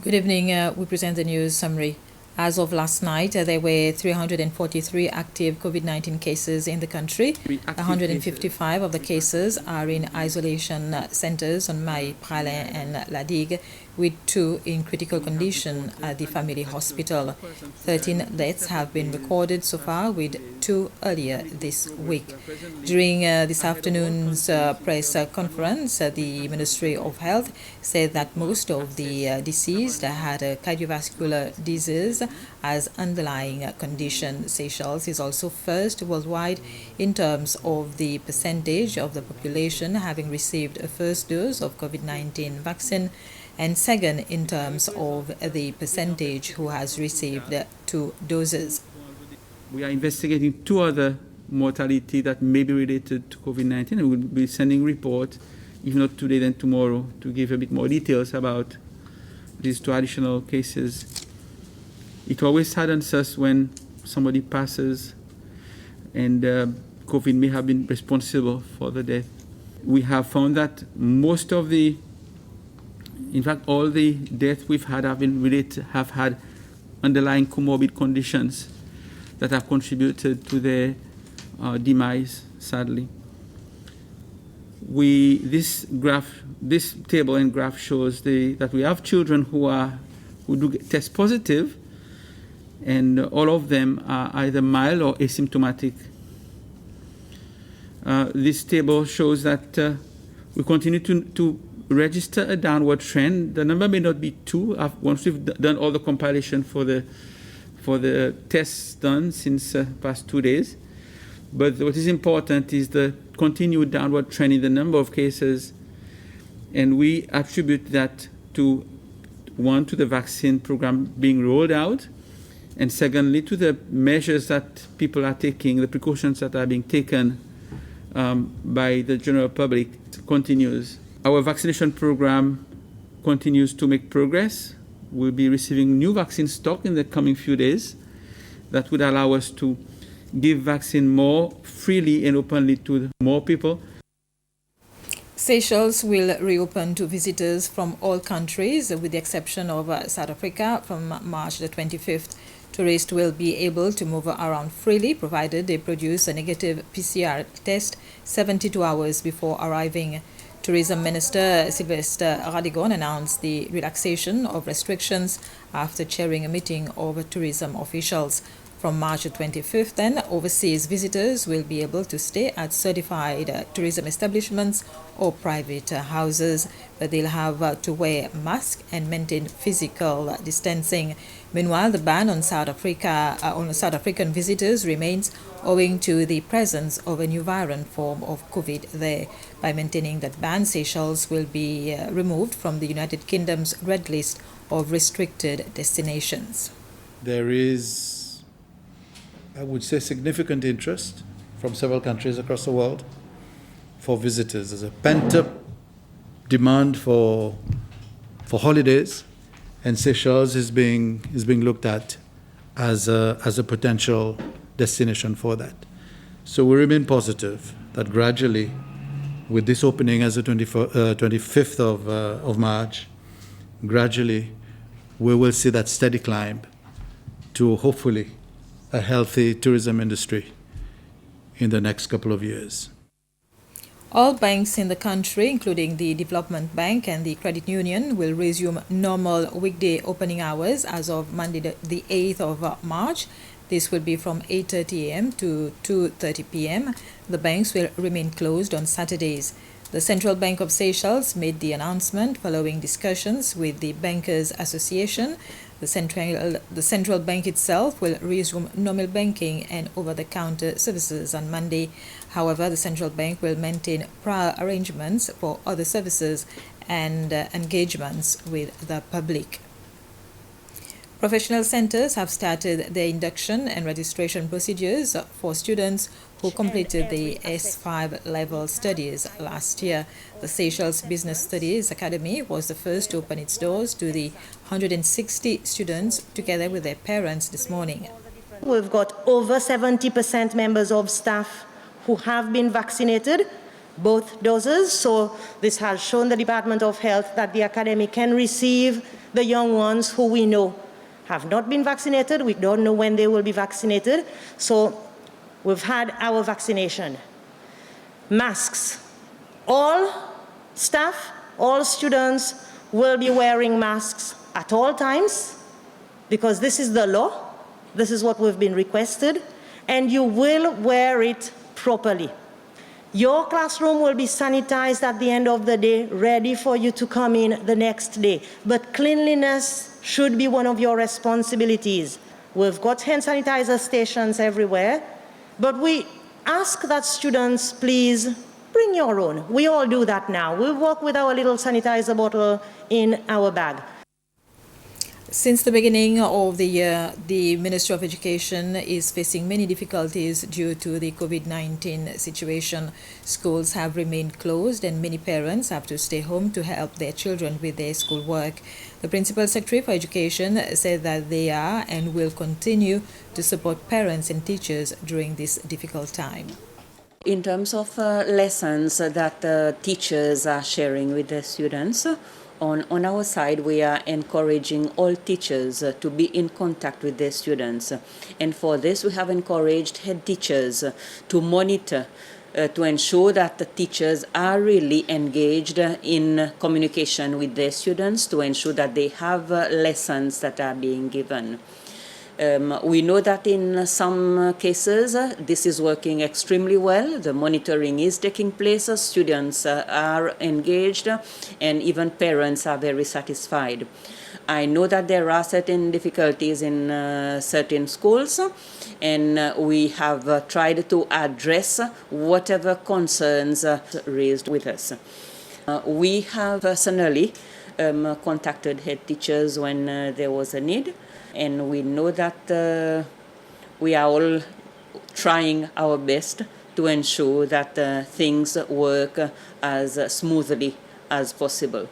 Good evening. We present the news summary. As of last night, there were 343 active COVID-19 cases in the country. 155 of the cases are in isolation centers on Mai, Praslin and La Digue, with 2 in critical condition at the family hospital. 13 deaths have been recorded so far, with 2 earlier this week. During this afternoon's press conference, the Ministry of Health said that most of the deceased had a cardiovascular disease as underlying condition. Seychelles is also first worldwide in terms of the percentage of the population having received a first dose of COVID-19 vaccine, and second in terms of the percentage who has received 2 doses. We are investigating 2 other mortality that may be related to COVID-19, and we'll be sending report, if not today then tomorrow, to give a bit more details about these 2 additional cases. It always saddens us when somebody passes and COVID may have been responsible for the death. We have found that most of the, in fact, all the deaths we've had have been related, have had underlying comorbid conditions that have contributed to their demise, sadly. This table and graph shows that we have children who do test positive, and all of them are either mild or asymptomatic. This table shows that we continue to register a downward trend. The number may not be 2 once we've done all the compilation for the tests done since past 2 days. But what is important is the continued downward trend in the number of cases, and we attribute that to, 1, to the vaccine program being rolled out, and secondly, to the measures that people are taking, the precautions that are being taken by the general public continues. Our vaccination program continues to make progress. We'll be receiving new vaccine stock in the coming few days that would allow us to give vaccine more freely and openly to more people. Seychelles will reopen to visitors from all countries, with the exception of South Africa, from March the 25th. Tourists will be able to move around freely, provided they produce a negative PCR test 72 hours before arriving. Tourism Minister Sylvester Radigon announced the relaxation of restrictions after chairing a meeting of tourism officials. From March 25th, then, overseas visitors will be able to stay at certified tourism establishments or private houses, but they'll have to wear masks and maintain physical distancing. Meanwhile, the ban on South African visitors remains owing to the presence of a new variant form of COVID there. By maintaining that ban, Seychelles will be removed from the United Kingdom's red list of restricted destinations. There is, I would say, significant interest from several countries across the world for visitors. There's a pent-up demand for holidays, and Seychelles is being looked at as a potential destination for that. So we remain positive that gradually, with this opening as the 25th of March, gradually we will see that steady climb to hopefully a healthy tourism industry in the next couple of years. All banks in the country, including the Development Bank and the Credit Union, will resume normal weekday opening hours as of Monday the 8th of March. This will be from 8:30 a.m. to 2:30 p.m. The banks will remain closed on Saturdays. The Central Bank of Seychelles made the announcement following discussions with the Bankers Association. The central bank itself will resume normal banking and over-the-counter services on Monday. However, the central bank will maintain prior arrangements for other services and engagements with the public. Professional centers have started their induction and registration procedures for students who completed the S5 level studies last year. The Seychelles Business Studies Academy was the first to open its doors to the 160 students together with their parents this morning. We've got over 70% members of staff who have been vaccinated, both doses. So this has shown the Department of Health that the academy can receive the young ones who we know have not been vaccinated. We don't know when they will be vaccinated. So we've had our vaccination. Masks. All staff, all students will be wearing masks at all times because this is the law. This is what we've been requested. And you will wear it properly. Your classroom will be sanitized at the end of the day, ready for you to come in the next day. But cleanliness should be one of your responsibilities. We've got hand sanitizer stations everywhere, but we ask that students please bring your own. We all do that now. We walk with our little sanitizer bottle in our bag. Since the beginning of the year, the Ministry of Education is facing many difficulties due to the COVID-19 situation. Schools have remained closed and many parents have to stay home to help their children with their schoolwork. The Principal Secretary for Education said that they are and will continue to support parents and teachers during this difficult time. In terms of lessons that teachers are sharing with the students, on our side, we are encouraging all teachers to be in contact with their students. And for this, we have encouraged head teachers to monitor to ensure that the teachers are really engaged in communication with their students to ensure that they have lessons that are being given. We know that in some cases this is working extremely well. The monitoring is taking place, students are engaged, and even parents are very satisfied. I know that there are certain difficulties in certain schools, and we have tried to address whatever concerns raised with us. We have personally contacted head teachers when there was a need. And we know that we are all trying our best to ensure that things work as smoothly as possible.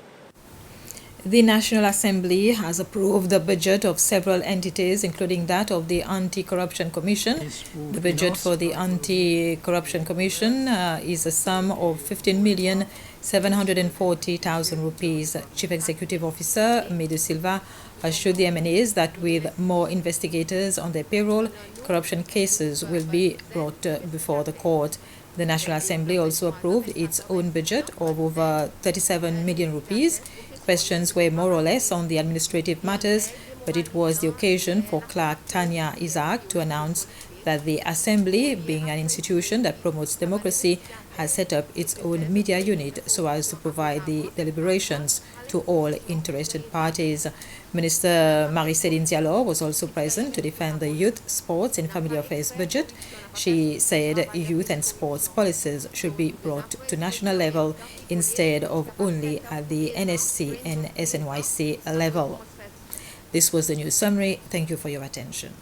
The National Assembly has approved the budget of several entities, including that of the Anti-Corruption Commission. The budget for the Anti-Corruption Commission is a sum of 15,740,000 rupees. Chief Executive Officer Medu Silva assured the MNAs that with more investigators on their payroll, corruption cases will be brought before the court. The National Assembly also approved its own budget of over 37 million rupees. Questions were more or less on the administrative matters, but it was the occasion for Clerk Tanya Isaac to announce that the Assembly, being an institution that promotes democracy, has set up its own media unit so as to provide the deliberations to all interested parties. Minister Marie-Céline Diallo was also present to defend the Youth, Sports and Family Affairs budget. She said youth and sports policies should be brought to national level instead of only at the NSC and SNYC level. This was the news summary. Thank you for your attention.